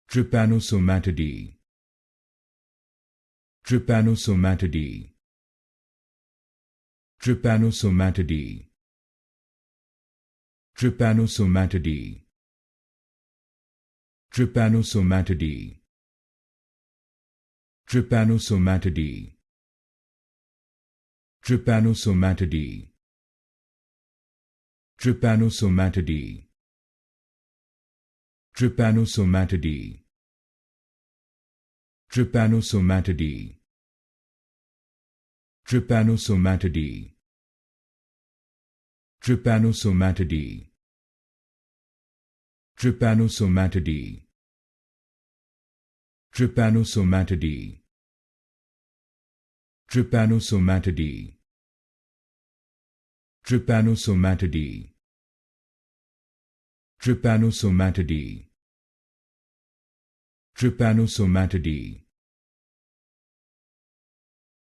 Trypanosomatidae. Trypanosomatidae. Trypanosomatidae. Trypanosomatidae. Trypanosomatidae. Trypanosomatidae. Trypanosomatidae. Trypanosomatidae. Trypanosomatidae. Trypanosomatidae. Trypanosomatidae. Trypanosomatidae. Trypanosomatidae. Trypanosomatidae. Trypanosomatidae. Trypanosomatidae. Trypanosomatidae. Trypanosomatidae.